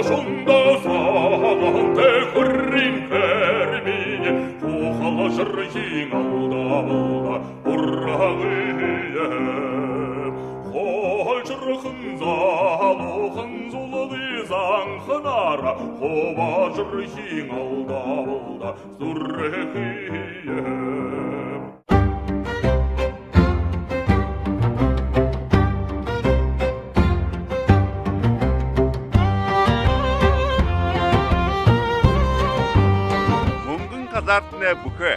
Ошонда саган текрин кермине Кухалашыр жиңалда урагые Холчырхын залухын зулды заңхынара Ховажыр жиңалда зуррехие Казартне бүхэ,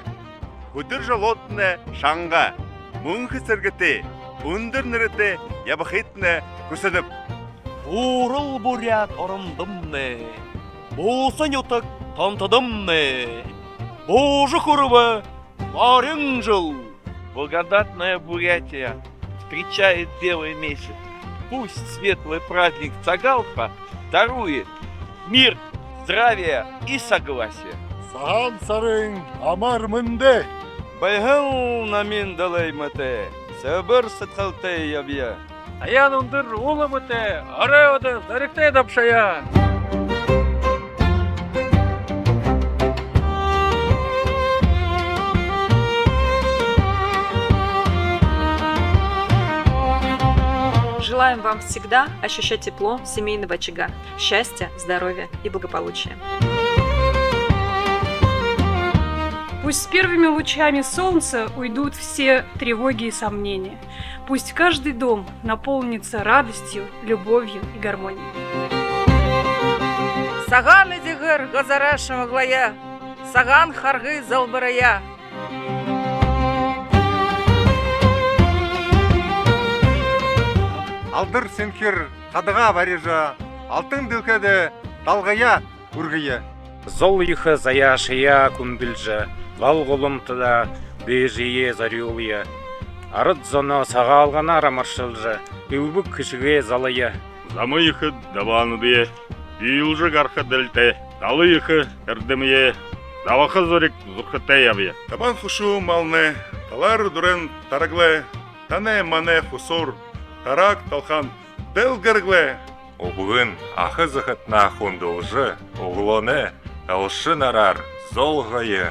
хөдөр жолоотне шанга, мөнх сэргэтэй, өндөр нэрэтэй ябахитне көсөнөп. Уурал бурят орындымне, буусан ютак тантадымне, Боже хурва, барин жил. Благодатная Бурятия встречает белый месяц. Пусть светлый праздник Цагалпа дарует мир, здравие и согласие. Сахан сарын амар мынде. Байхал намин далаймате, сабыр сатхалте ябия. Аян унdur улымыте, ареоды заректе дапшая. Желаем вам всегда ощущать тепло семейного очага, счастья, здоровья и благополучия. Пусть с первыми лучами солнца уйдут все тревоги и сомнения. Пусть каждый дом наполнится радостью, любовью и гармонией. Саган эдигер газарашым глая, саган харгы залбарая. Алдыр сенкер қадыға барежа, алтын дылкады далғая үргия. Зол ихы заяшия күмбілжі, вал ғолымтыда бежие зарюлия. Арыд зоно сағалғана рамаршылжы, үбік кішіге залая. Замы ихы даваныдые, бүйілжі қарқы ділті, далы ихы әрдімие, давақы зорик зұрқытай абия. Табан хушу малны, талар дұрын тарыглы, тане мане хусур, тарак талхан дел гырглы. Обығын ақы зықытна хундылжы, оғылыны, алшы нарар, зол ғайы.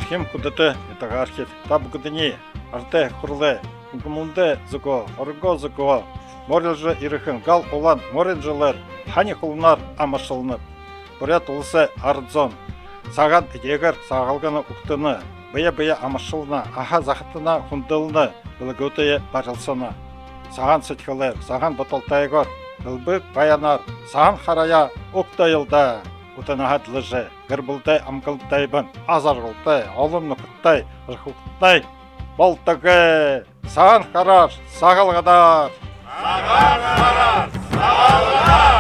Кем кудыты это гархет таб гудыни арте хурле гумунде зуго орго зуго морилжы ирыхын гал улан моринжилер хани хулнар амашылнып бурят улысы ардзон саган егер сагалганы уктыны быя амашылна аха захтына хундылны билгөтөе бажылсына саган сытхылер саган баталтайгор билбык баянар саган харая уктайылда Утанахат лыжы, гырбылтай амкылтайбын, азарғылтай, олымны құттай, ұрқылтай, болтығы, саған қарар, сағалғадар. Саған қарар, сағалғадар.